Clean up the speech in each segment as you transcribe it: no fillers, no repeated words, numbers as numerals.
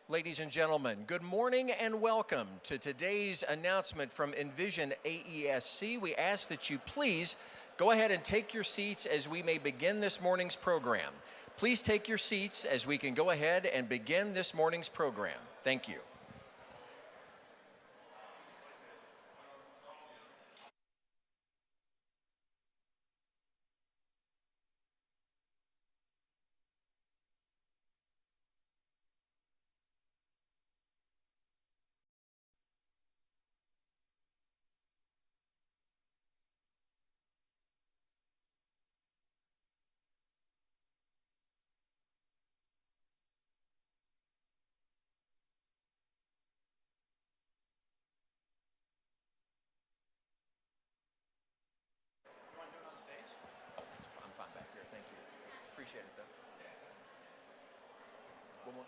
Ladies and gentlemen, good morning and welcome to today's announcement from Envision AESC. We ask that you please go ahead and take your seats as we may begin this morning's program. Please take your seats as we can go ahead and begin this morning's program. Thank you. Appreciate it, though. One more.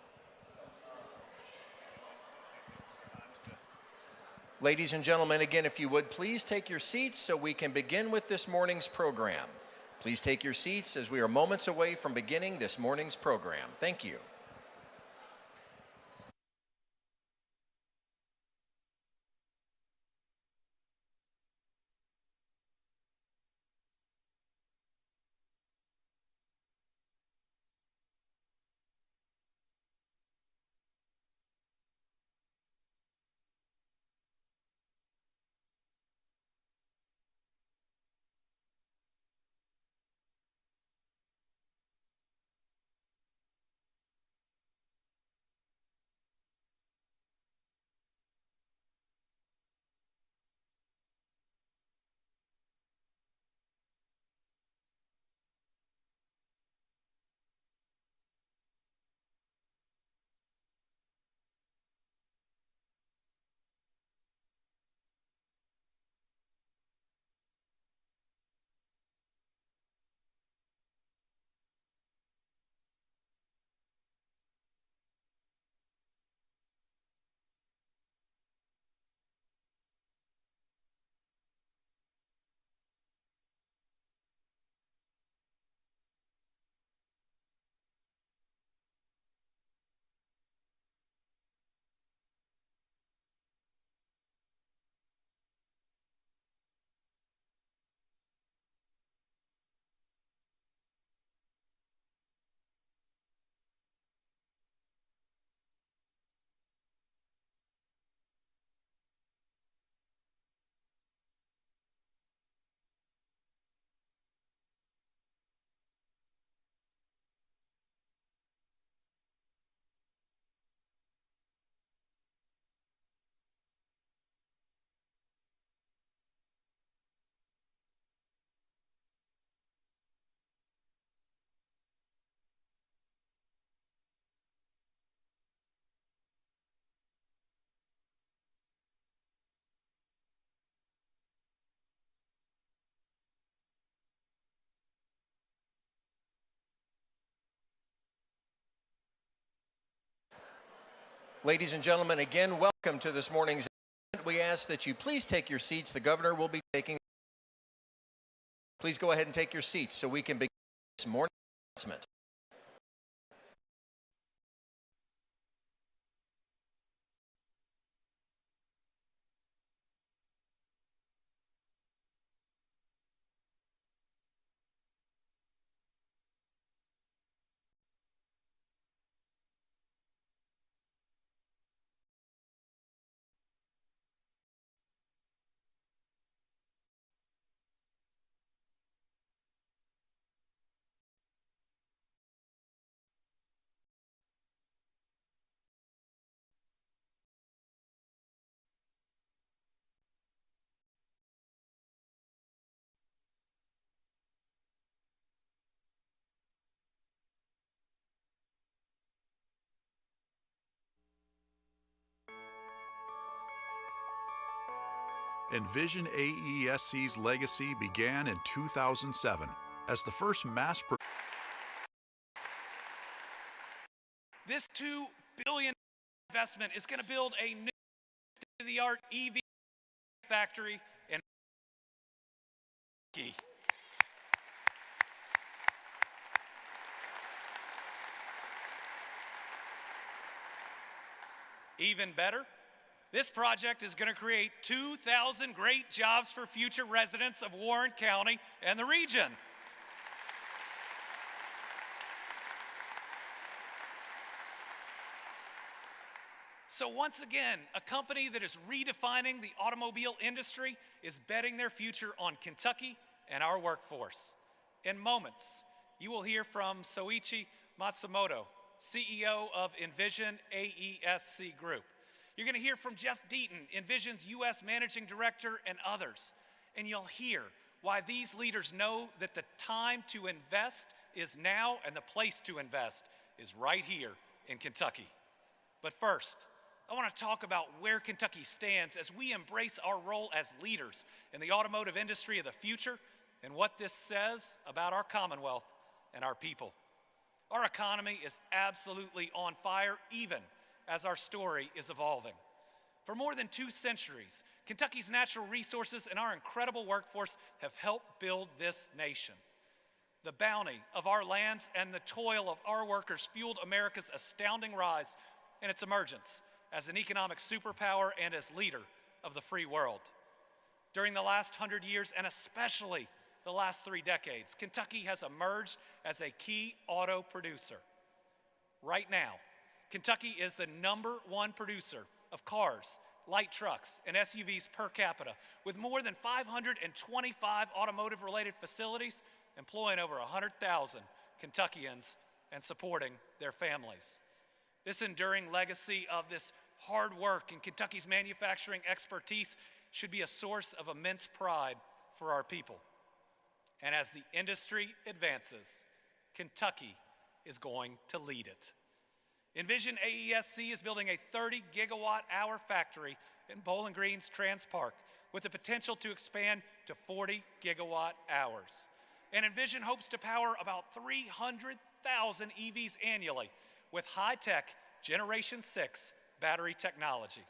Ladies and gentlemen, again, if you would, please take your seats so we can begin with this morning's program. Please take your seats as we are moments away from beginning this morning's program. Thank you. Ladies and gentlemen, again, welcome to this morning's event. We ask that you please take your seats. The governor will be taking. Please go ahead and take your seats so we can begin this morning's announcement. Envision AESC's legacy began in 2007 as the first mass production. This $2 billion investment is going to build a new state-of-the-art EV factory in Kentucky. Even better, this project is going to create 2,000 great jobs for future residents of Warren County and the region. So once again, a company that is redefining the automobile industry is betting their future on Kentucky and our workforce. In moments, you will hear from Soichi Matsumoto, CEO of Envision AESC Group. You're going to hear from Jeff Deaton, Envision's U.S. Managing Director, and others. And you'll hear why these leaders know that the time to invest is now and the place to invest is right here in Kentucky. But first, I want to talk about where Kentucky stands as we embrace our role as leaders in the automotive industry of the future and what this says about our Commonwealth and our people. Our economy is absolutely on fire, even as our story is evolving. For more than 2 centuries, Kentucky's natural resources and our incredible workforce have helped build this nation. The bounty of our lands and the toil of our workers fueled America's astounding rise and its emergence as an economic superpower and as leader of the free world. During the last 100 years, and especially the last 3 decades, Kentucky has emerged as a key auto producer. Right now, Kentucky is the #1 producer of cars, light trucks, and SUVs per capita, with more than 525 automotive-related facilities employing over 100,000 Kentuckians and supporting their families. This enduring legacy of this hard work and Kentucky's manufacturing expertise should be a source of immense pride for our people. And as the industry advances, Kentucky is going to lead it. Envision AESC is building a 30 gigawatt-hour factory in Bowling Green's Trans Park with the potential to expand to 40 gigawatt hours. And Envision hopes to power about 300,000 EVs annually with high-tech Generation 6 battery technology.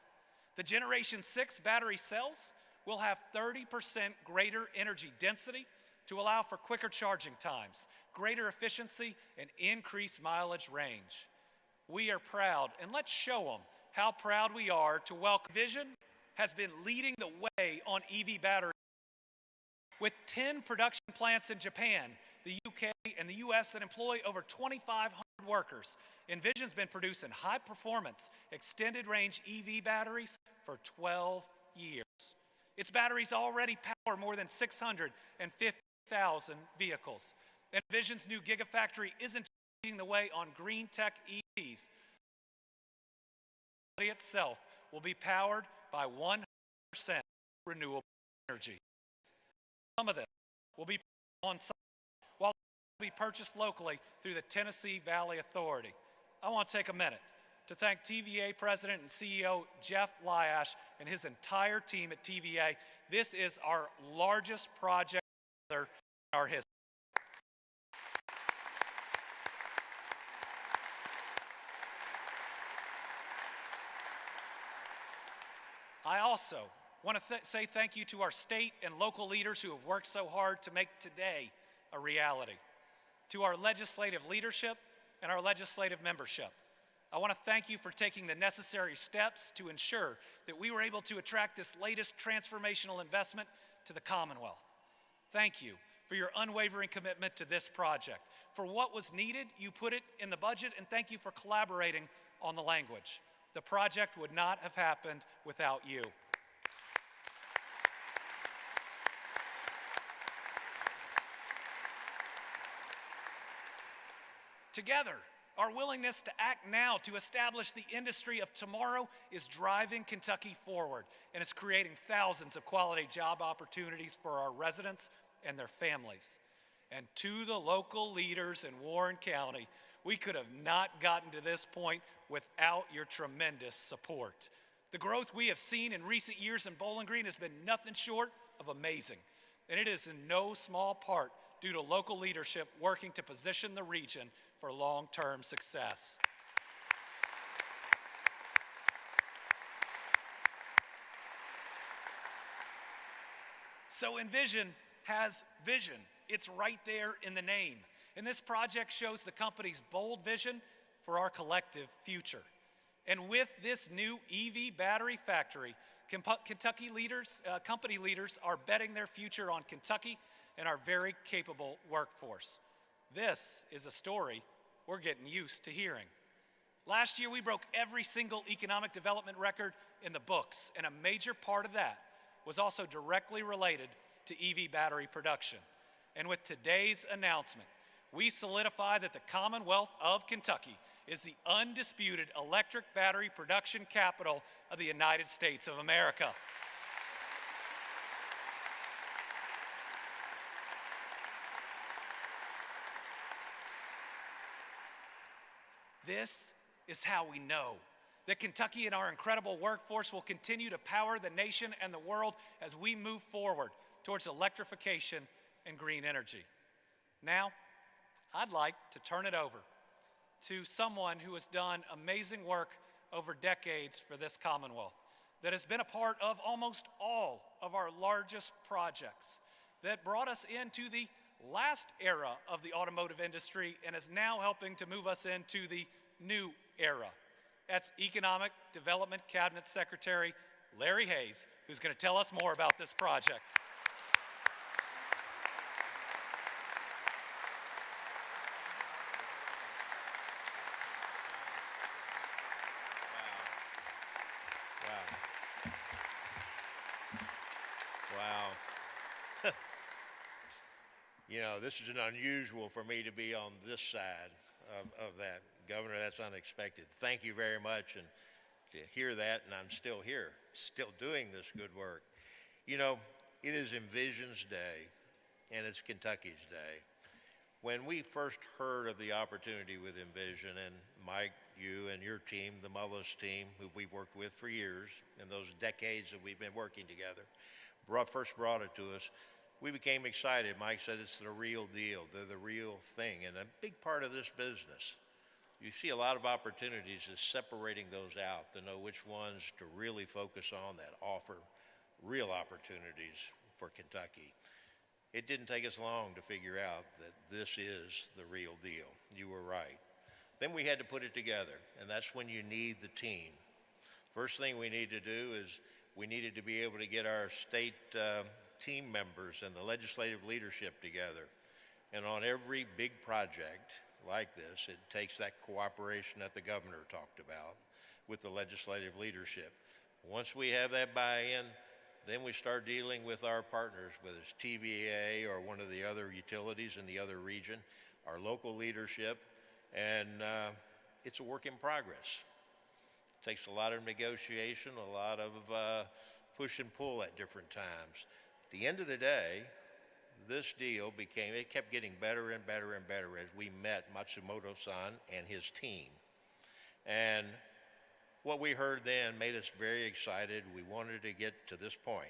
The Generation 6 battery cells will have 30% greater energy density to allow for quicker charging times, greater efficiency, and increased mileage range. We are proud, and let's show them how proud we are to welcome. Envision has been leading the way on EV batteries with 10 production plants in Japan, the UK, and the US that employ over 2,500 workers. Envision's been producing high-performance, extended-range EV batteries for 12 years. Its batteries already power more than 650,000 vehicles. Envision's new Gigafactory isn't leading the way on green tech EVs. The itself will be powered by 100% renewable energy. Some of them will be on site, while will be purchased locally through the Tennessee Valley Authority. I want to take a minute to thank TVA President and CEO Jeff Lyosh and his entire team at TVA. This is our largest project in our history. I also want to say thank you to our state and local leaders who have worked so hard to make today a reality. To our legislative leadership and our legislative membership, I want to thank you for taking the necessary steps to ensure that we were able to attract this latest transformational investment to the Commonwealth. Thank you for your unwavering commitment to this project. For what was needed, you put it in the budget, and thank you for collaborating on the language. The project would not have happened without you. Together, our willingness to act now to establish the industry of tomorrow is driving Kentucky forward, and it's creating thousands of quality job opportunities for our residents and their families. And to the local leaders in Warren County, we could have not gotten to this point without your tremendous support. The growth we have seen in recent years in Bowling Green has been nothing short of amazing, and it is in no small part due to local leadership working to position the region for long-term success. So Envision has vision. It's right there in the name. And this project shows the company's bold vision for our collective future. And with this new EV battery factory, Kentucky leaders, company leaders are betting their future on Kentucky and our very capable workforce. This is a story we're getting used to hearing. Last year, we broke every single economic development record in the books, and a major part of that was also directly related to EV battery production. And with today's announcement, we solidify that the Commonwealth of Kentucky is the undisputed electric battery production capital of the United States of America. This is how we know that Kentucky and our incredible workforce will continue to power the nation and the world as we move forward towards electrification and green energy. Now, I'd like to turn it over to someone who has done amazing work over decades for this Commonwealth, that has been a part of almost all of our largest projects, that brought us into the last era of the automotive industry and is now helping to move us into the new era. That's Economic Development Cabinet Secretary Larry Hayes, who's going to tell us more about this project. Wow. You know, this is unusual for me to be on this side of that. Governor, that's unexpected. Thank you very much, and to hear that, and I'm still here, still doing this good work. You know, it is Envision's Day, and it's Kentucky's Day. When we first heard of the opportunity with Envision, and Mike, you and your team, the Mullis team, who we've worked with for years, in those decades that we've been working together, first brought it to us, we became excited. Mike said it's the real deal. They're the real thing. And a big part of this business, you see a lot of opportunities is separating those out to know which ones to really focus on that offer real opportunities for Kentucky. It didn't take us long to figure out that this is the real deal. You were right. Then we had to put it together, and that's when you need the team. First thing we need to do is we needed to be able to get our state team members and the legislative leadership together. And on every big project like this, it takes that cooperation that the governor talked about with the legislative leadership. Once we have that buy-in, then we start dealing with our partners, whether it's TVA or one of the other utilities in the other region, our local leadership, and it's a work in progress. It takes a lot of negotiation, a lot of push and pull at different times. At the end of the day, this deal it kept getting better and better and better as we met Matsumoto-san and his team. And what we heard then made us very excited. We wanted to get to this point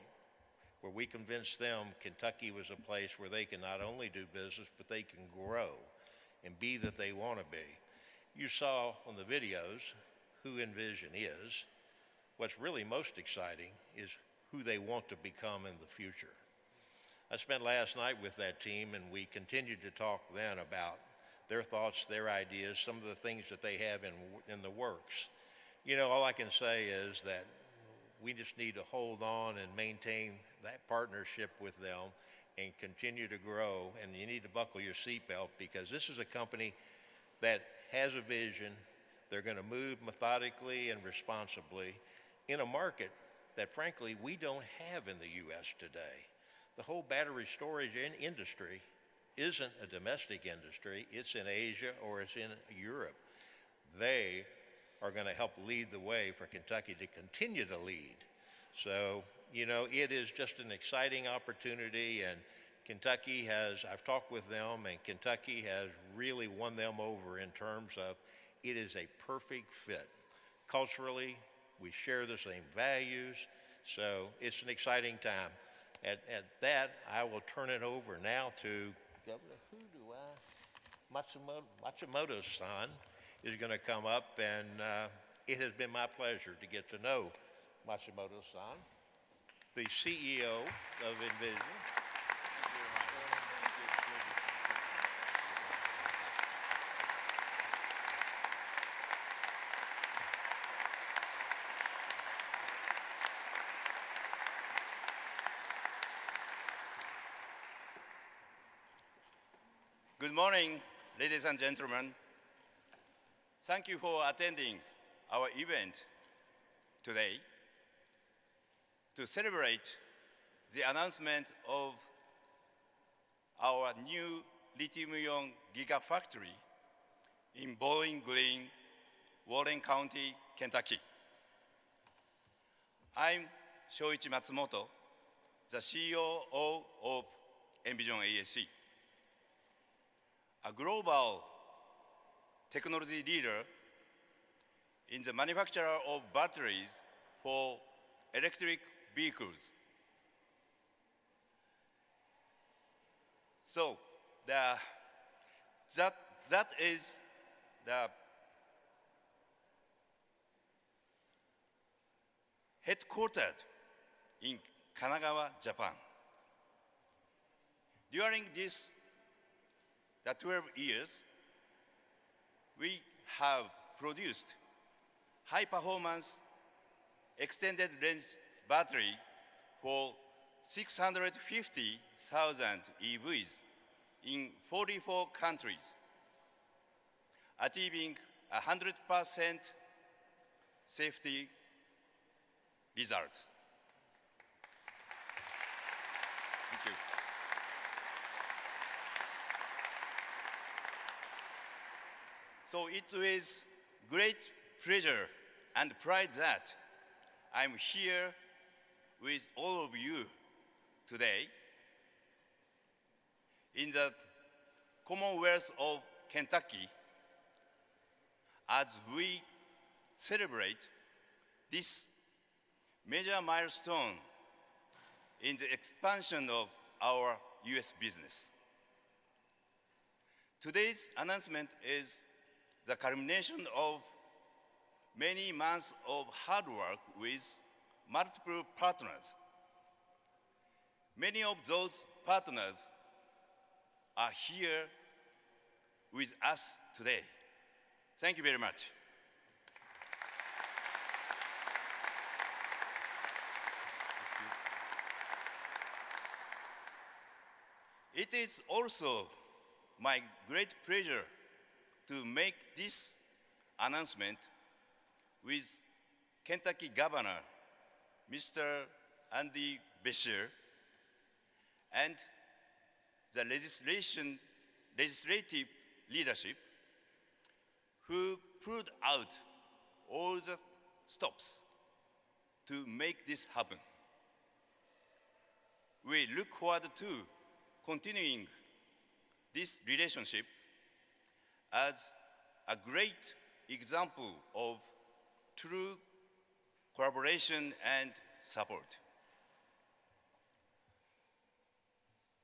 where we convinced them Kentucky was a place where they can not only do business, but they can grow and be that they want to be. You saw on the videos who Envision is. What's really most exciting is who they want to become in the future. I spent last night with that team, and we continued to talk then about their thoughts, their ideas, some of the things that they have in the works. You know, all I can say is that we just need to hold on and maintain that partnership with them and continue to grow. And you need to buckle your seatbelt, because this is a company that has a vision. They're going to move methodically and responsibly in a market that, frankly, we don't have in the U.S. today. The whole battery storage industry isn't a domestic industry. It's in Asia or it's in Europe. They are going to help lead the way for Kentucky to continue to lead. So, you know, it is just an exciting opportunity, and Kentucky has, I've talked with them, and Kentucky has really won them over in terms of it is a perfect fit. Culturally, we share the same values, so it's an exciting time. At that, I will turn it over now to Governor, Matsumoto-san is going to come up, and it has been my pleasure to get to know Matsumoto-san, the CEO of Envision. Good morning, ladies and gentlemen. Thank you for attending our event today to celebrate the announcement of our new lithium-ion gigafactory in Bowling Green, Warren County, Kentucky. I'm Soichi Matsumoto, the CEO of Envision ASC, a global technology leader in the manufacture of batteries for electric vehicles. So that is the headquartered in Kanagawa, Japan. During the 12 years, we have produced high-performance extended range battery for 650,000 EVs in 44 countries, achieving 100% safety result. Thank you. So it is great pleasure and pride that I'm here with all of you today in the Commonwealth of Kentucky as we celebrate this major milestone in the expansion of our US business. Today's announcement is the culmination of many months of hard work with multiple partners. Many of those partners are here with us today. Thank you very much. It is also my great pleasure to make this announcement with Kentucky Governor, Mr. Andy Beshear, and the legislative leadership who pulled out all the stops to make this happen. We look forward to continuing this relationship as a great example of true collaboration and support.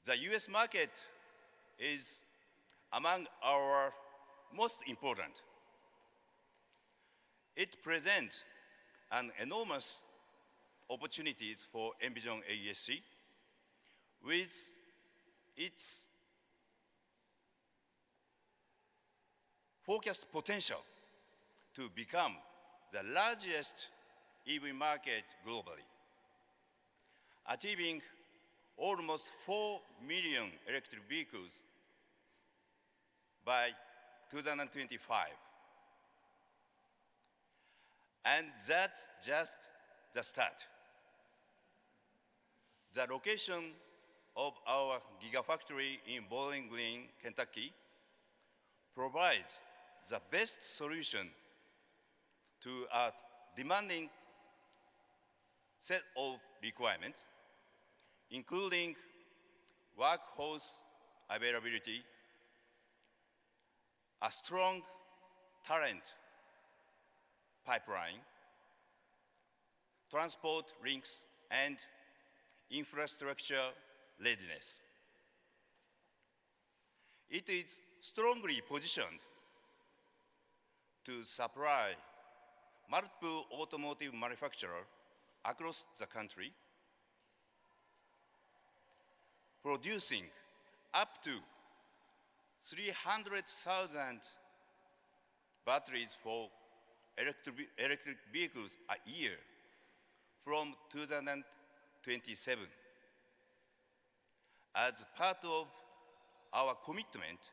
The US market is among our most important. It presents an enormous opportunities for Envision AESC with its forecast potential to become the largest EV market globally, achieving almost 4 million electric vehicles by 2025. And that's just the start. The location of our gigafactory in Bowling Green, Kentucky, provides the best solution to a demanding set of requirements, including workforce availability, a strong talent pipeline, transport links, and infrastructure readiness. It is strongly positioned to supply multiple automotive manufacturers across the country, producing up to 300,000 batteries for electric vehicles a year from 2027. As part of our commitment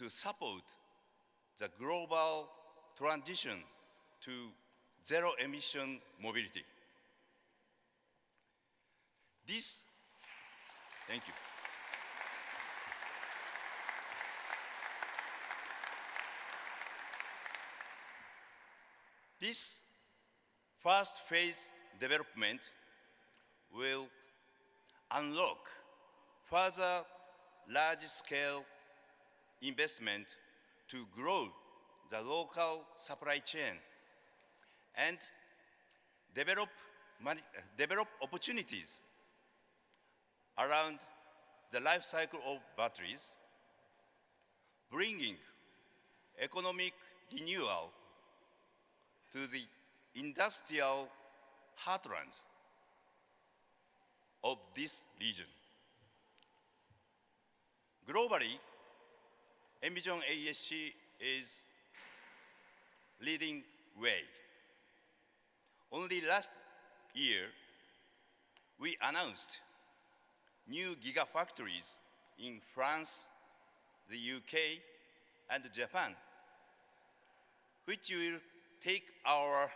to support the global transition to zero-emission mobility. Thank you. This first phase development will unlock further large-scale investment to grow the local supply chain and develop opportunities around the life cycle of batteries, bringing economic renewal to the industrial heartlands of this region. Globally, Envision AESC is leading way. Only last year, we announced new gigafactories in France, the UK, and Japan, which will take our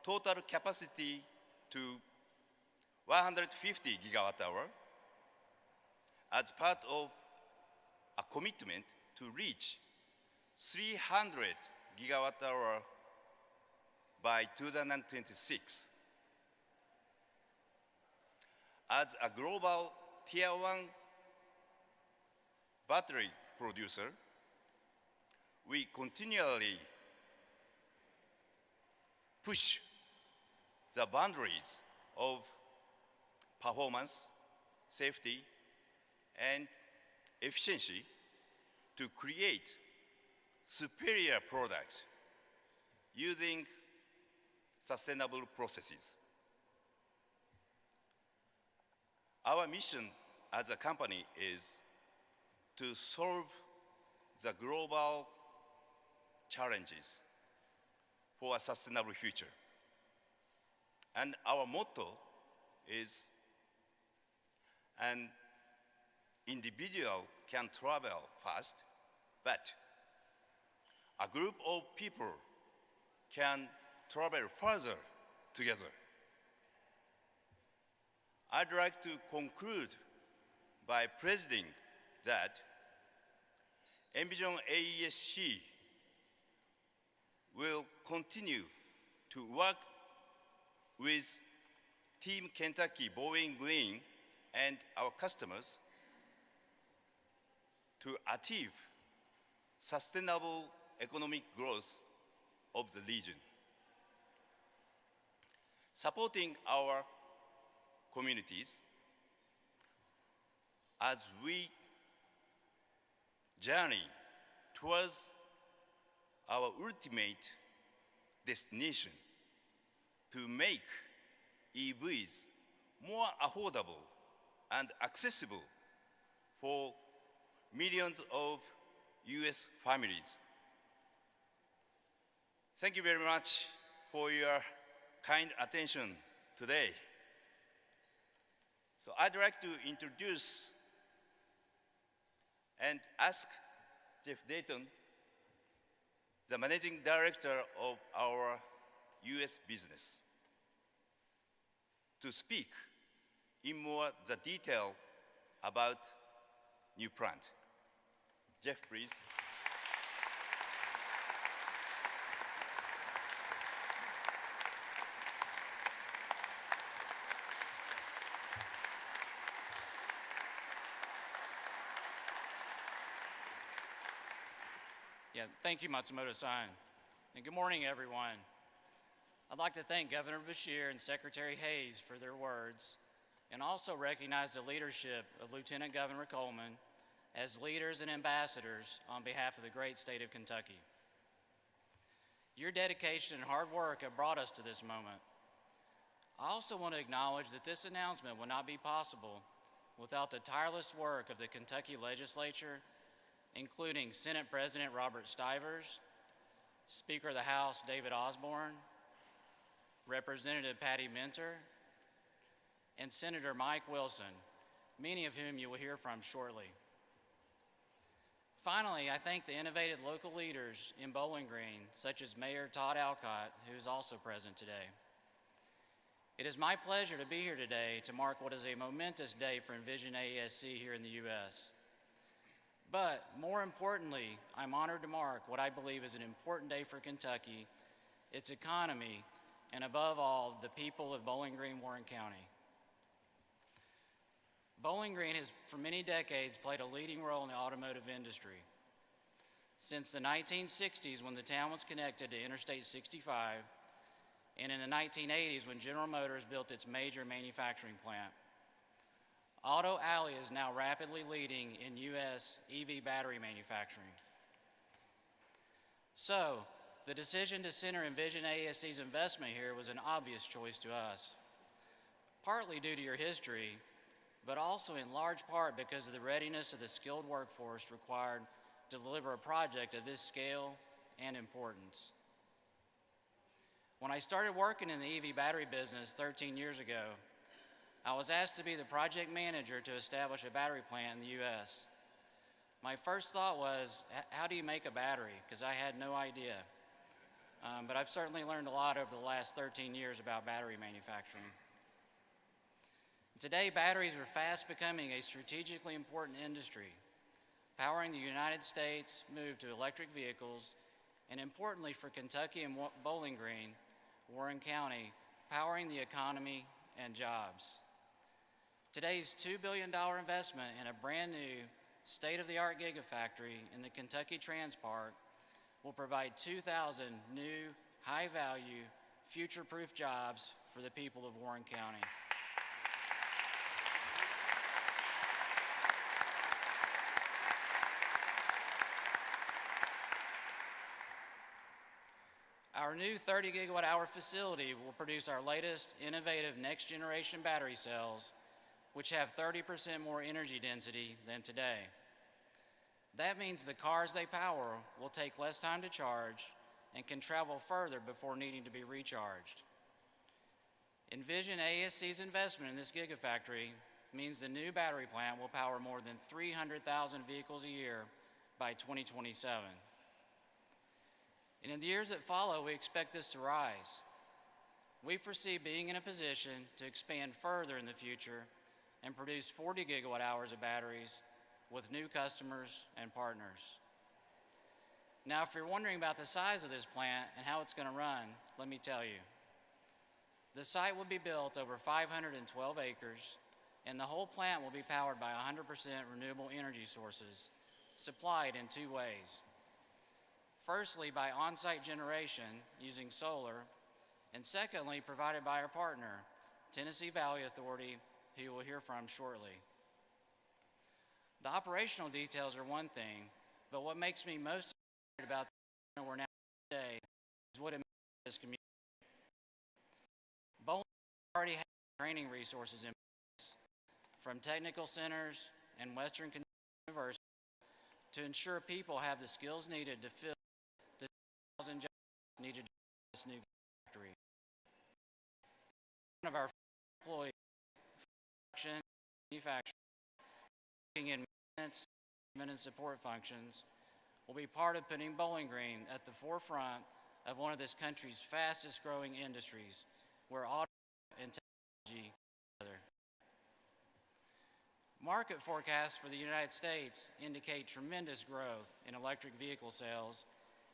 total capacity to 150 gigawatt-hour as part of a commitment to reach 300 gigawatt-hour by 2026. As a global Tier 1 battery producer, we continually push the boundaries of performance, safety, and efficiency to create superior products using sustainable processes. Our mission as a company is to solve the global challenges for a sustainable future. And our motto is, an individual can travel fast, but a group of people can travel further together. I'd like to conclude by presenting that Envision AESC will continue to work with Team Kentucky Bowling Green and our customers to achieve sustainable economic growth of the region, supporting our communities as we journey towards our ultimate destination to make EVs more affordable and accessible for millions of US families. Thank you very much for your kind attention today. So I'd like to introduce and ask Jeff Deaton, the Managing Director of our US business, to speak in more the detail about new plant. Jeff, please. Yeah, thank you, Matsumoto-san. And good morning, everyone. I'd like to thank Governor Beshear and Secretary Hayes for their words, and also recognize the leadership of Lieutenant Governor Coleman as leaders and ambassadors on behalf of the great state of Kentucky. Your dedication and hard work have brought us to this moment. I also want to acknowledge that this announcement would not be possible without the tireless work of the Kentucky legislature, including Senate President Robert Stivers, Speaker of the House David Osborne, Representative Patty Minter, and Senator Mike Wilson, many of whom you will hear from shortly. Finally, I thank the innovative local leaders in Bowling Green, such as Mayor Todd Alcott, who is also present today. It is my pleasure to be here today to mark what is a momentous day for Envision AESC here in the U.S. But more importantly, I'm honored to mark what I believe is an important day for Kentucky, its economy, and above all, the people of Bowling Green, Warren County. Bowling Green has for many decades played a leading role in the automotive industry. Since the 1960s, when the town was connected to Interstate 65, and in the 1980s when General Motors built its major manufacturing plant. Auto Alley is now rapidly leading in U.S. EV battery manufacturing. So, the decision to center Envision AESC's investment here was an obvious choice to us, partly due to your history, but also in large part because of the readiness of the skilled workforce required to deliver a project of this scale and importance. When I started working in the EV battery business 13 years ago, I was asked to be the project manager to establish a battery plant in the U.S. My first thought was, how do you make a battery? Because I had no idea. But I've certainly learned a lot over the last 13 years about battery manufacturing. Today, batteries are fast becoming a strategically important industry, powering the United States' move to electric vehicles, and importantly for Kentucky and Bowling Green, Warren County, powering the economy and jobs. Today's $2 billion investment in a brand new state-of-the-art gigafactory in the Kentucky Trans Park will provide 2,000 new, high-value, future-proof jobs for the people of Warren County. Our new 30 gigawatt hour facility will produce our latest innovative next generation battery cells, which have 30% more energy density than today. That means the cars they power will take less time to charge and can travel further before needing to be recharged. Envision AESC's investment in this gigafactory means the new battery plant will power more than 300,000 vehicles a year by 2027. And in the years that follow, we expect this to rise. We foresee being in a position to expand further in the future and produce 40 gigawatt hours of batteries with new customers and partners. Now, if you're wondering about the size of this plant and how it's going to run, let me tell you. The site will be built over 512 acres, and the whole plant will be powered by 100% renewable energy sources, supplied in two ways. Firstly, by on-site generation using solar, and secondly, provided by our partner, Tennessee Valley Authority, who you will hear from shortly. The operational details are one thing, but what makes me most excited about the we're now today is what it means to this community. Bowling already has training resources in place, from technical centers and Western Kentucky University, to ensure people have the skills needed to fill the 1,000 jobs needed to build this new factory. One of our employees, production, manufacturing, working in maintenance, and support functions, will be part of putting Bowling Green at the forefront of one of this country's fastest growing industries, where auto and technology come together. Market forecasts for the United States indicate tremendous growth in electric vehicle sales,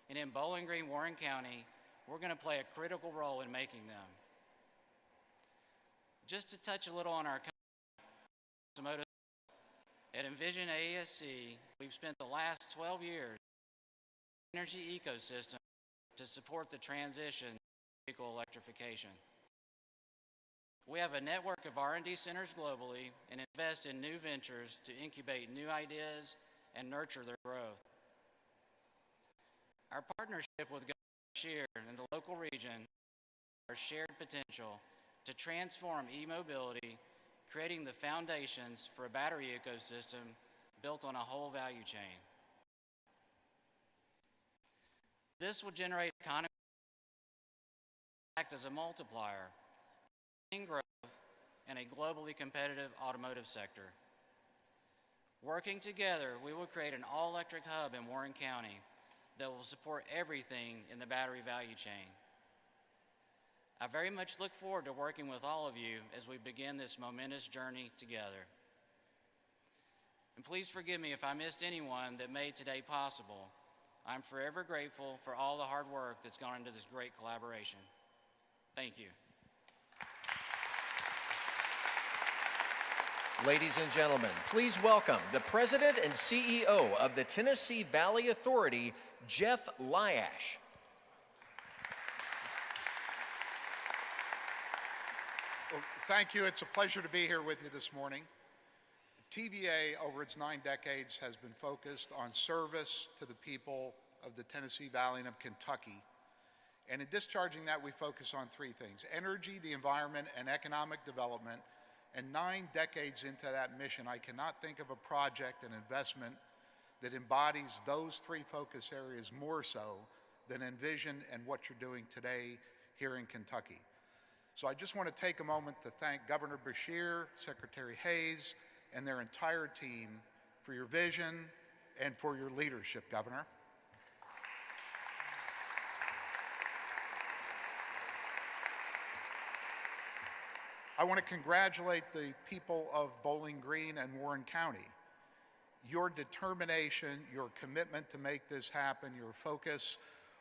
and in Bowling Green, Warren County, we're going to play a critical role in making them. Just to touch a little on our company, at Envision AESC, we've spent the last 12 years in the energy ecosystem to support the transition to vehicle electrification. We have a network of R&D centers globally and invest in new ventures to incubate new ideas and nurture their growth. Our partnership with Beshear and the local region our shared potential to transform e-mobility, creating the foundations for a battery ecosystem built on a whole value chain. This will generate economy, act as a multiplier, growth, and a globally competitive automotive sector. Working together, we will create an all-electric hub in Warren County that will support everything in the battery value chain. I very much look forward to working with all of you as we begin this momentous journey together. And please forgive me if I missed anyone that made today possible. I'm forever grateful for all the hard work that's gone into this great collaboration. Thank you. Ladies and gentlemen, please welcome the President and CEO of the Tennessee Valley Authority, Jeff Lyosh. Well, thank you. It's a pleasure to be here with you this morning. TVA, over its 9 decades, has been focused on service to the people of the Tennessee Valley and of Kentucky. And in discharging that, we focus on 3 things: energy, the environment, and economic development. And 9 decades into that mission, I cannot think of a project, an investment, that embodies those 3 focus areas more so than Envision and what you're doing today here in Kentucky. So I just want to take a moment to thank Governor Beshear, Secretary Hayes, and their entire team for your vision and for your leadership, Governor. I want to congratulate the people of Bowling Green and Warren County. Your determination, your commitment to make this happen, your focus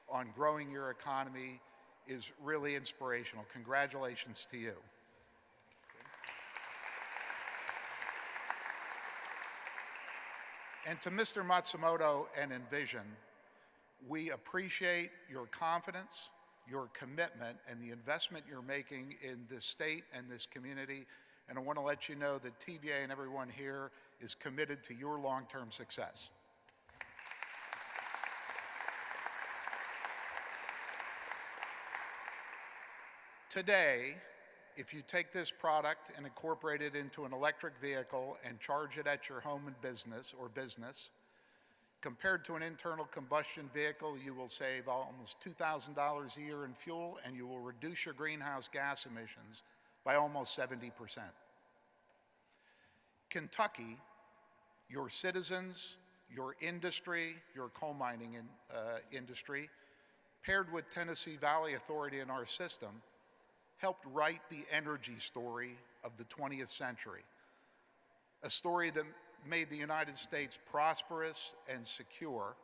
on growing your economy is really inspirational. Congratulations to you. And to Mr. Matsumoto and Envision, we appreciate your confidence, your commitment, and the investment you're making in this state and this community. And I want to let you know that TVA and everyone here is committed to your long-term success. Today, if you take this product and incorporate it into an electric vehicle and charge it at your home and business, compared to an internal combustion vehicle, you will save almost $2,000 a year in fuel, and you will reduce your greenhouse gas emissions by almost 70%. Kentucky, your citizens, your industry, your coal mining industry, paired with Tennessee Valley Authority in our system, helped write the energy story of the 20th century, a story that made the United States prosperous and secure.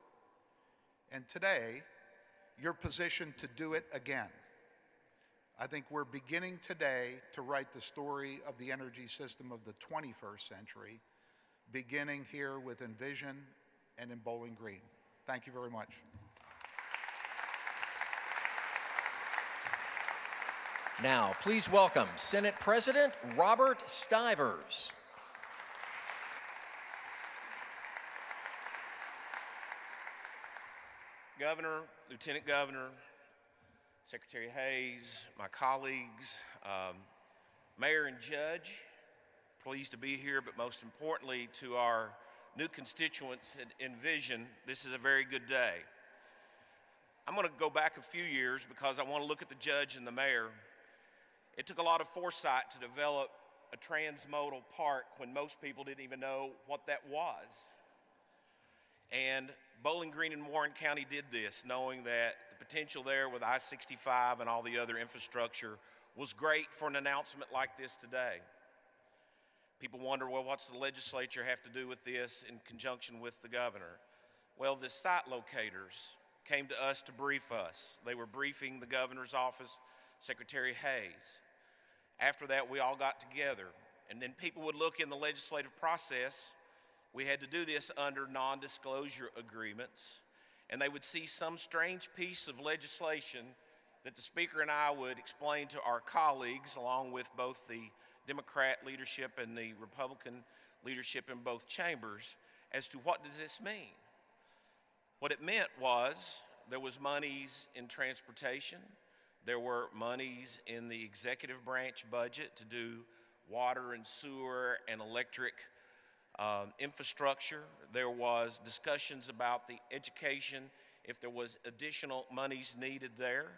And today, you're positioned to do it again. I think we're beginning today to write the story of the energy system of the 21st century, beginning here with Envision and in Bowling Green. Thank you very much. Now, please welcome Senate President Robert Stivers. Governor, Lieutenant Governor, Secretary Hayes, my colleagues, Mayor and Judge, pleased to be here, but most importantly to our new constituents at Envision, this is a very good day. I'm going to go back a few years because I want to look at the judge and the mayor. It took a lot of foresight to develop a transmodal park when most people didn't even know what that was. And Bowling Green and Warren County did this, knowing that the potential there with I-65 and all the other infrastructure was great for an announcement like this today. People wonder, well, what's the legislature have to do with this in conjunction with the governor? Well, the site locators came to us to brief us. They were briefing the governor's office, Secretary Hayes. After that, we all got together, and then people would look in the legislative process. We had to do this under non-disclosure agreements, and they would see some strange piece of legislation that the Speaker and I would explain to our colleagues, along with both the Democrat leadership and the Republican leadership in both chambers, as to what does this mean. What it meant was there was monies in transportation, there were monies in the executive branch budget to do water and sewer and electric infrastructure. There was discussions about the education, if there was additional monies needed there.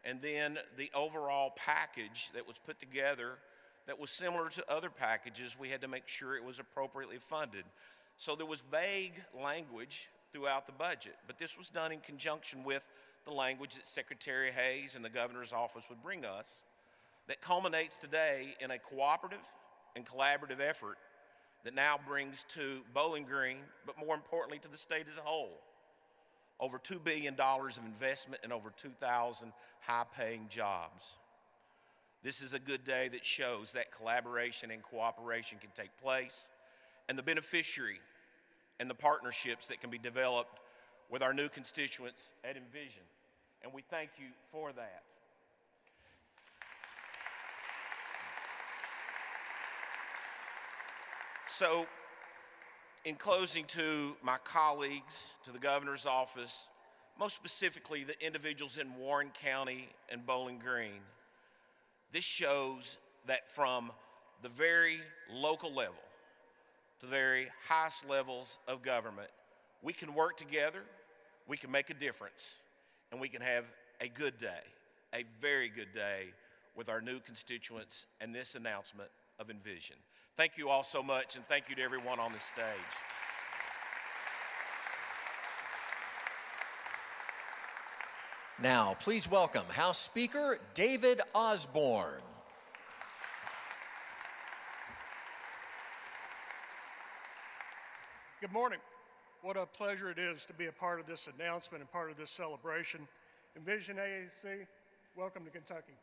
And then the overall package that was put together that was similar to other packages, we had to make sure it was appropriately funded. So there was vague language throughout the budget, but this was done in conjunction with the language that Secretary Hayes and the governor's office would bring us that culminates today in a cooperative and collaborative effort that now brings to Bowling Green, but more importantly to the state as a whole, over $2 billion of investment and over 2,000 high-paying jobs. This is a good day that shows that collaboration and cooperation can take place, and the beneficiary and the partnerships that can be developed with our new constituents at Envision. And we thank you for that. So, in closing, to my colleagues, to the governor's office, most specifically the individuals in Warren County and Bowling Green, this shows that from the very local level to the very highest levels of government, we can work together, we can make a difference, and we can have a good day, a very good day with our new constituents and this announcement of Envision. Thank you all so much, and thank you to everyone on the stage. Now, please welcome House Speaker David Osborne. Good morning. What a pleasure it is to be a part of this announcement and part of this celebration. Envision AAC, welcome to Kentucky.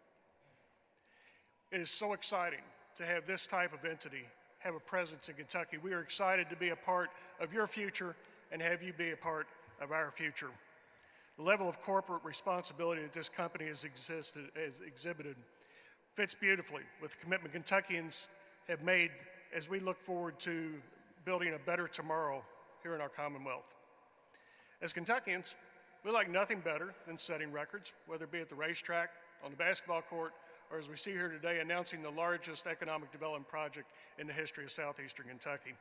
It is so exciting to have this type of entity have a presence in Kentucky. We are excited to be a part of your future and have you be a part of our future. The level of corporate responsibility that this company has exhibited fits beautifully with the commitment Kentuckians have made as we look forward to building a better tomorrow here in our Commonwealth. As Kentuckians, we like nothing better than setting records, whether it be at the racetrack, on the basketball court, or as we see here today, announcing the largest economic development project in the history of southeastern Kentucky.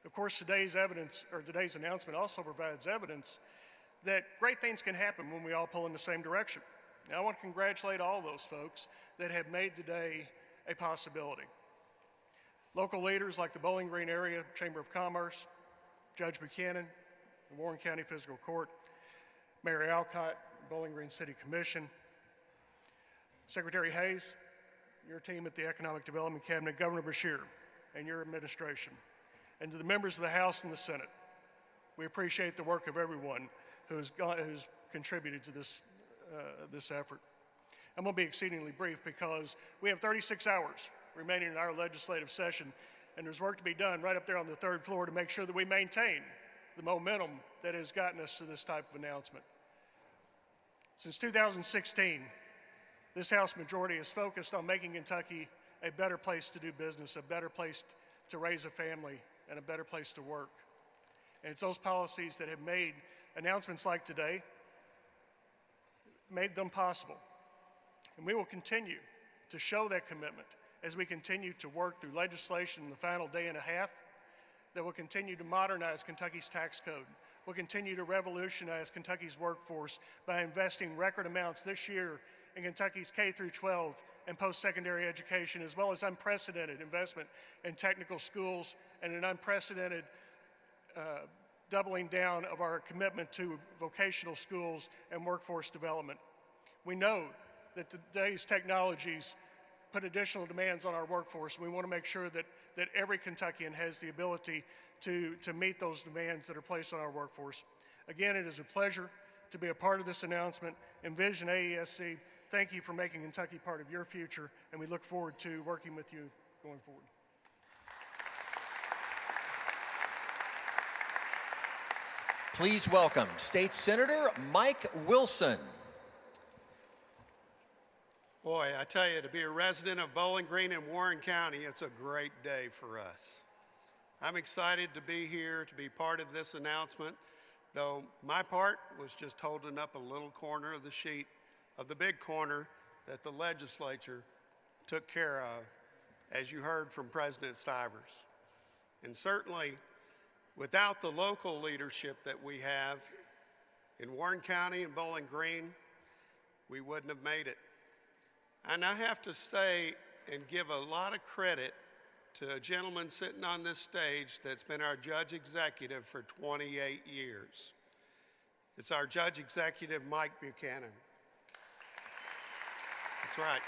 Of course, today's announcement also provides evidence that great things can happen when we all pull in the same direction. Now, I want to congratulate all those folks that have made today a possibility. Local leaders like the Bowling Green Area Chamber of Commerce, Judge Buachanan, the Warren County Fiscal Court, Mayor Alcott, Bowling Green City Commission, Secretary Hayes, your team at the Economic Development Cabinet, Governor Beshear, and your administration, and to the members of the House and the Senate. We appreciate the work of everyone who's contributed to this effort. I'm going to be exceedingly brief because we have 36 hours remaining in our legislative session, and there's work to be done right up there on the third floor to make sure that we maintain the momentum that has gotten us to this type of announcement. Since 2016, this House majority has focused on making Kentucky a better place to do business, a better place to raise a family, and a better place to work. And it's those policies that have made announcements like today, made them possible. And we will continue to show that commitment as we continue to work through legislation in the final day and a half that will continue to modernize Kentucky's tax code. We'll continue to revolutionize Kentucky's workforce by investing record amounts this year in Kentucky's K through 12 and post-secondary education, as well as unprecedented investment in technical schools and an unprecedented doubling down of our commitment to vocational schools and workforce development. We know that today's technologies put additional demands on our workforce. We want to make sure that every Kentuckian has the ability to meet those demands that are placed on our workforce. Again, it is a pleasure to be a part of this announcement. Envision AESC, thank you for making Kentucky part of your future, and we look forward to working with you going forward. Please welcome State Senator Mike Wilson. Boy, I tell you, to be a resident of Bowling Green and Warren County, it's a great day for us. I'm excited to be here, to be part of this announcement, though my part was just holding up a little corner of the sheet of the big corner that the legislature took care of, as you heard from President Stivers. And certainly, without the local leadership that we have in Warren County and Bowling Green, we wouldn't have made it. And I have to say and give a lot of credit to a gentleman sitting on this stage that's been our judge executive for 28 years. It's our judge executive, Mike Buchanan. That's right.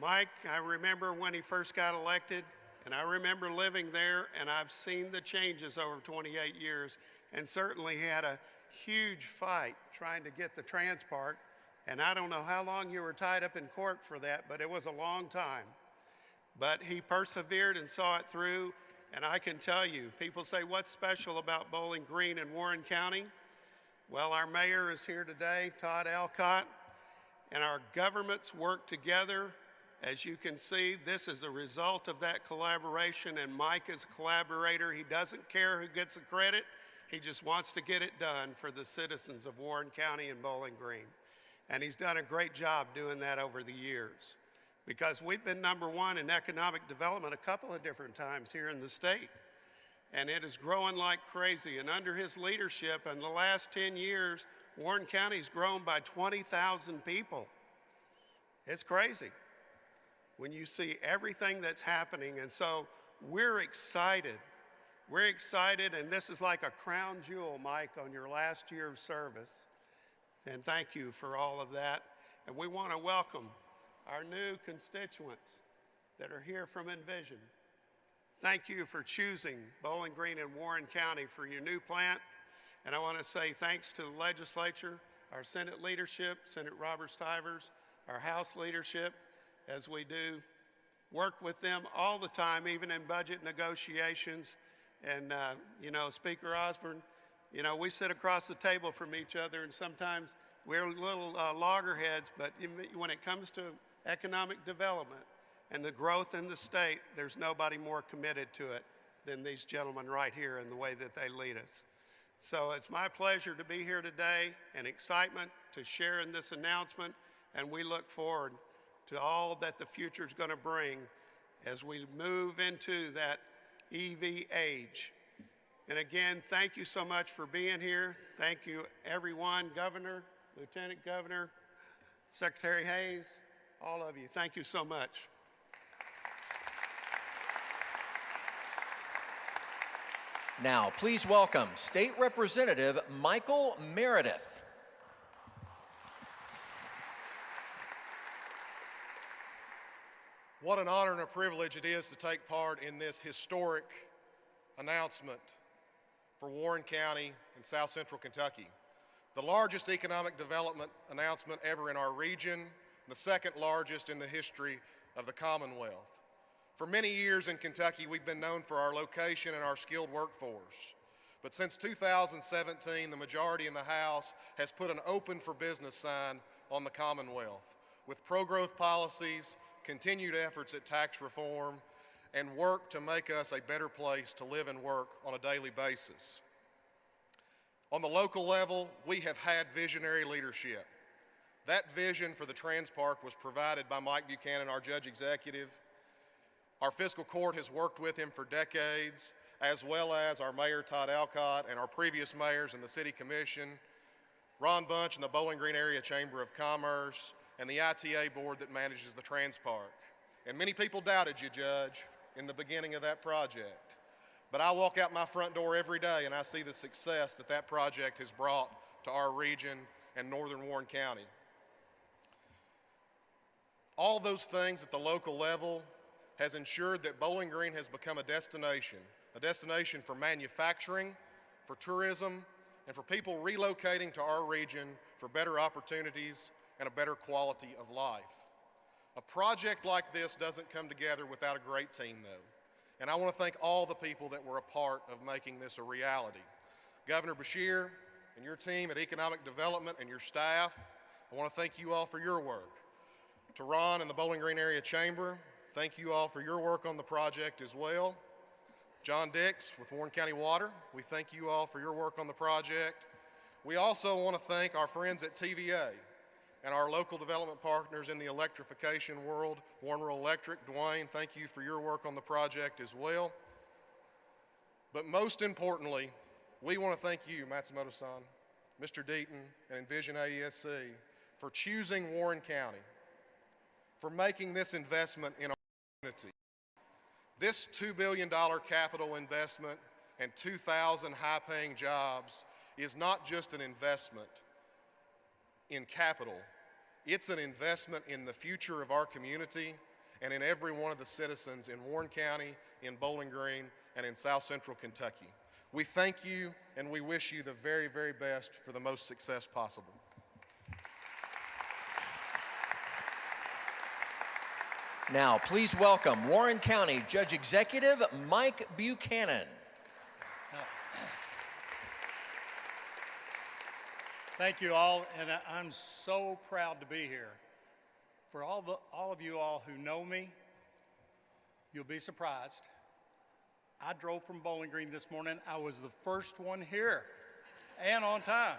Mike, I remember when he first got elected, and I remember living there, and I've seen the changes over 28 years, and certainly he had a huge fight trying to get the Transpark, and I don't know how long you were tied up in court for that, but it was a long time. But he persevered and saw it through, and I can tell you, people say, what's special about Bowling Green and Warren County? Well, our mayor is here today, Todd Alcott, and our governments work together. As you can see, this is a result of that collaboration, and Mike is a collaborator. He doesn't care who gets the credit. He just wants to get it done for the citizens of Warren County and Bowling Green. And he's done a great job doing that over the years, because we've been #1 in economic development a couple of different times here in the state. And it is growing like crazy. And under his leadership, in the last 10 years, Warren County's grown by 20,000 people. It's crazy when you see everything that's happening. And so we're excited. We're excited, and this is like a crown jewel, Mike, on your last year of service. And thank you for all of that. And we want to welcome our new constituents that are here from Envision. Thank you for choosing Bowling Green and Warren County for your new plant. And I want to say thanks to the legislature, our Senate leadership, Senator Robert Stivers, our House leadership, as we do work with them all the time, even in budget negotiations. And, you know, Speaker Osborne, you know, we sit across the table from each other, and sometimes we're little loggerheads, but when it comes to economic development and the growth in the state, there's nobody more committed to it than these gentlemen right here in the way that they lead us. So it's my pleasure to be here today, and excitement to share in this announcement, and we look forward to all that the future is going to bring as we move into that EV age. And again, thank you so much for being here. Thank you, everyone, Governor, Lieutenant Governor, Secretary Hayes, all of you. Thank you so much. Now, please welcome State Representative Michael Meredith. What an honor and a privilege it is to take part in this historic announcement for Warren County and South Central Kentucky. The largest economic development announcement ever in our region, and the second largest in the history of the Commonwealth. For many years in Kentucky, we've been known for our location and our skilled workforce. But since 2017, the majority in the House has put an open for business sign on the Commonwealth, with pro-growth policies, continued efforts at tax reform, and work to make us a better place to live and work on a daily basis. On the local level, we have had visionary leadership. That vision for the Transpark was provided by Mike Buchanan, our judge executive. Our fiscal court has worked with him for decades, as well as our mayor, Todd Alcott, and our previous mayors and the city commission, Ron Bunch and the Bowling Green Area Chamber of Commerce, and the ITA board that manages the Transpark. And many people doubted you, Judge, in the beginning of that project. But I walk out my front door every day and I see the success that that project has brought to our region and northern Warren County. All those things at the local level has ensured that Bowling Green has become a destination for manufacturing, for tourism, and for people relocating to our region for better opportunities and a better quality of life. A project like this doesn't come together without a great team, though. And I want to thank all the people that were a part of making this a reality. Governor Beshear and your team at Economic Development and your staff, I want to thank you all for your work. To Ron and the Bowling Green Area Chamber, thank you all for your work on the project as well. John Dix with Warren County Water, we thank you all for your work on the project. We also want to thank our friends at TVA and our local development partners in the electrification world, Warren Rural Electric. Dwayne, thank you for your work on the project as well. But most importantly, we want to thank you, Matsumoto-san, Mr. Deaton, and Envision AESC for choosing Warren County, for making this investment in our community. This $2 billion capital investment and 2,000 high-paying jobs is not just an investment in capital, it's an investment in the future of our community and in every one of the citizens in Warren County, in Bowling Green, and in South Central Kentucky. We thank you and we wish you the very, very best for the most success possible. Now, please welcome Warren County Judge Executive Mike Buchanan. Thank you all, and I'm so proud to be here. For all of you all who know me, you'll be surprised. I drove from Bowling Green this morning. I was the first one here, and on time.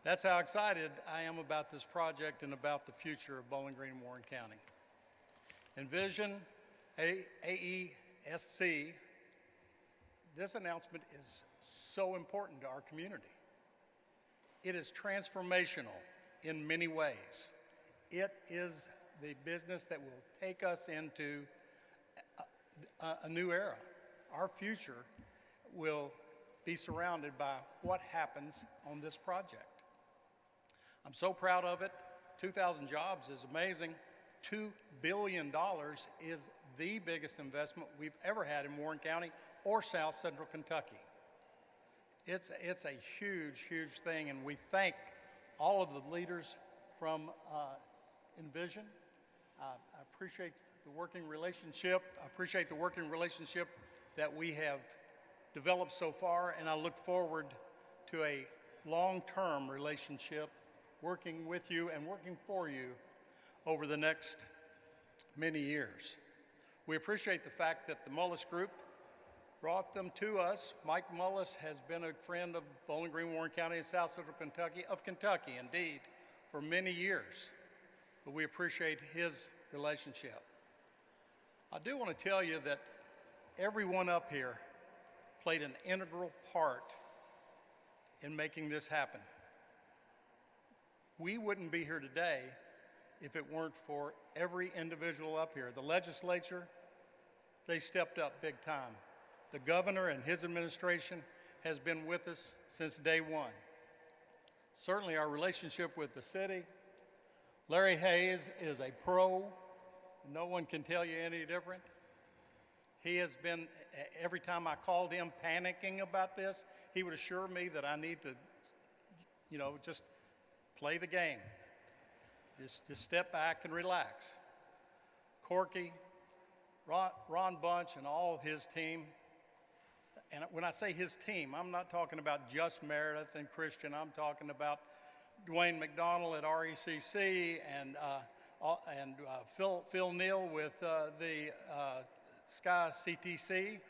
That's how excited I am about this project and about the future of Bowling Green and Warren County. Envision AESC, this announcement is so important to our community. It is transformational in many ways. It is the business that will take us into a new era. Our future will be surrounded by what happens on this project. I'm so proud of it. 2,000 jobs is amazing. $2 billion is the biggest investment we've ever had in Warren County or South Central Kentucky. It's a huge, huge thing, and we thank all of the leaders from Envision. I appreciate the working relationship. I appreciate the working relationship that we have developed so far, and I look forward to a long-term relationship working with you and working for you over the next many years. We appreciate the fact that the Mullis Group brought them to us. Mike Mullis has been a friend of Bowling Green, Warren County, and South Central Kentucky, indeed, for many years. But we appreciate his relationship. I do want to tell you that everyone up here played an integral part in making this happen. We wouldn't be here today if it weren't for every individual up here. The legislature, they stepped up big time. The governor and his administration has been with us since day one. Certainly our relationship with the city. Larry Hayes is a pro. No one can tell you any different. He has been, every time I called him panicking about this, he would assure me that I need to, just play the game. Just step back and relax. Corky, Ron Bunch and all of his team, and when I say his team, I'm not talking about just Meredith and Christian. I'm talking about Dwayne McDonald at RECC and Phil Neal with the Sky CTC.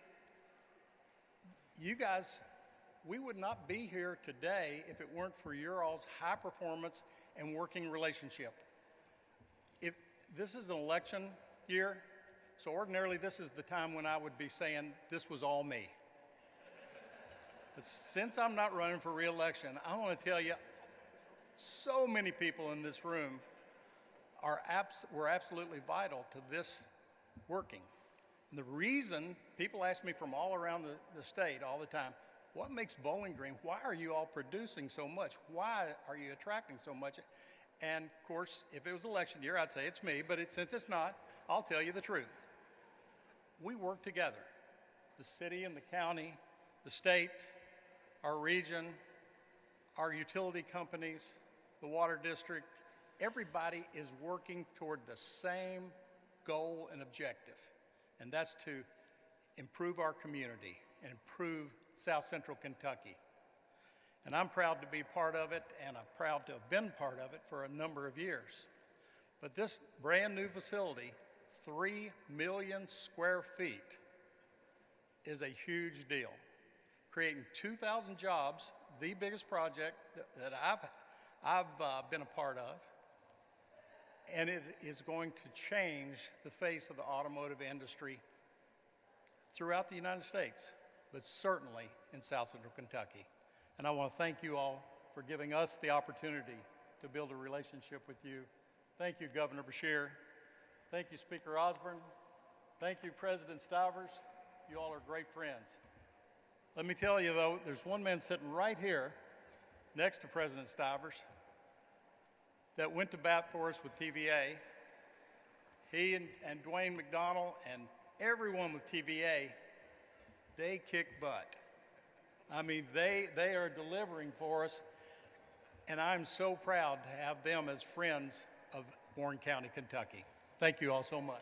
You guys, we would not be here today if it weren't for your all's high performance and working relationship. If this is an election year, so ordinarily this is the time when I would be saying this was all me. But since I'm not running for re-election, I want to tell you, so many people in this room were absolutely vital to this working. And the reason, people ask me from all around the state all the time, what makes Bowling Green? Why are you all producing so much? Why are you attracting so much? And of course, if it was election year, I'd say it's me, but since it's not, I'll tell you the truth. We work together, the city and the county, the state, our region, our utility companies, the water district. Everybody is working toward the same goal and objective, and that's to improve our community and improve South Central Kentucky. And I'm proud to be part of it, and I'm proud to have been part of it for a number of years. But this brand new facility, 3 million square feet, is a huge deal. Creating 2,000 jobs, the biggest project that I've been a part of, and it is going to change the face of the automotive industry throughout the United States, but certainly in South Central Kentucky. And I want to thank you all for for giving us the opportunity to build a relationship with you. Thank you, Governor Beshear. Thank you, Speaker Osborne. Thank you, President Stivers. You all are great friends. Let me tell you, though, there's one man sitting right here next to President Stivers that went to bat for us with TVA. He and Dwayne McDonald and everyone with TVA, they kick butt. I mean, they are delivering for us, and I'm so proud to have them as friends of Warren County, Kentucky. Thank you all so much.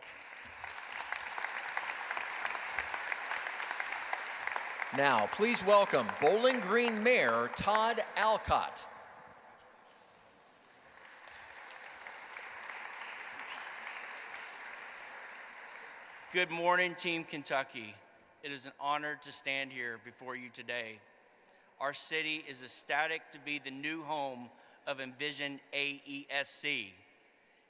Now, please welcome Bowling Green Mayor Todd Alcott. Good morning, Team Kentucky. It is an honor to stand here before you today. Our city is ecstatic to be the new home of Envision AESC.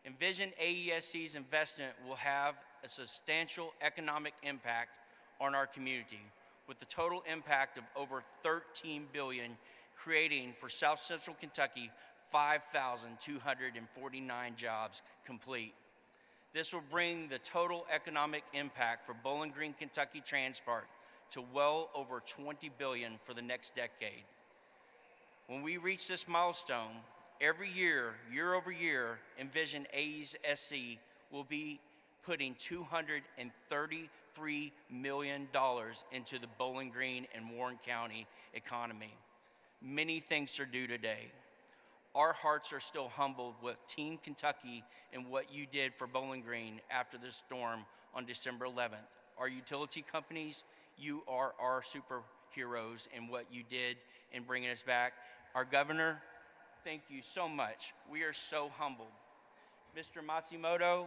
Envision AESC's investment will have a substantial economic impact on our community, with the total impact of over $13 billion, creating for South Central Kentucky 5,249 jobs complete. This will bring the total economic impact for Bowling Green, Kentucky Transport to well over $20 billion for the next decade. When we reach this milestone, every year, year over year, Envision AESC will be putting $233 million into the Bowling Green and Warren County economy. Many things are due today. Our hearts are still humbled with Team Kentucky and what you did for Bowling Green after the storm on December 11th. Our utility companies, you are our superheroes in what you did in bringing us back. Our governor, thank you so much. We are so humbled. Mr. Matsumoto,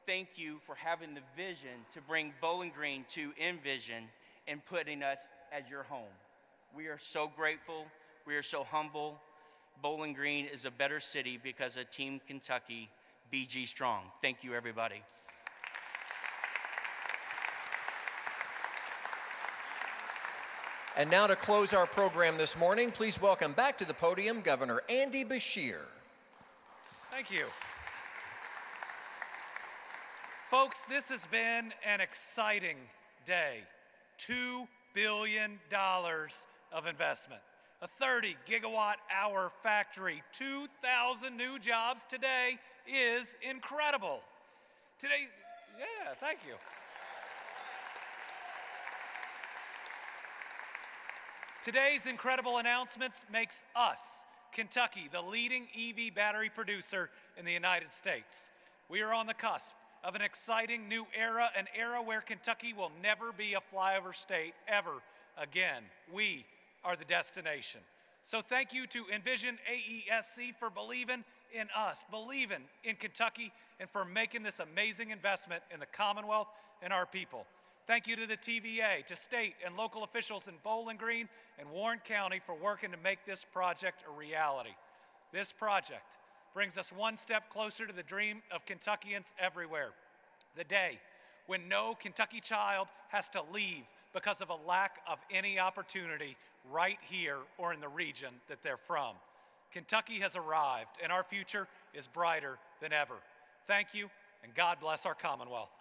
thank you for having the vision to bring Bowling Green to Envision and putting us as your home. We are so grateful. We are so humble. Bowling Green is a better city because of Team Kentucky, BG Strong. Thank you, everybody. And now to close our program this morning, please welcome back to the podium Governor Andy Beshear. Thank you. Folks, this has been an exciting day. $2 billion of investment. A 30 gigawatt hour factory, 2,000 new jobs today is incredible. Today, yeah, thank you. Today's incredible announcements makes us, Kentucky, the leading EV battery producer in the United States. We are on the cusp of an exciting new era, an era where Kentucky will never be a flyover state ever again. We are the destination. So thank you to Envision AESC for believing in us, believing in Kentucky, and for making this amazing investment in the Commonwealth and our people. Thank you to the TVA, to state and local officials in Bowling Green and Warren County for working to make this project a reality. This project brings us one step closer to the dream of Kentuckians everywhere. The day when no Kentucky child has to leave because of a lack of any opportunity right here or in the region that they're from. Kentucky has arrived, and our future is brighter than ever. Thank you, and God bless our Commonwealth.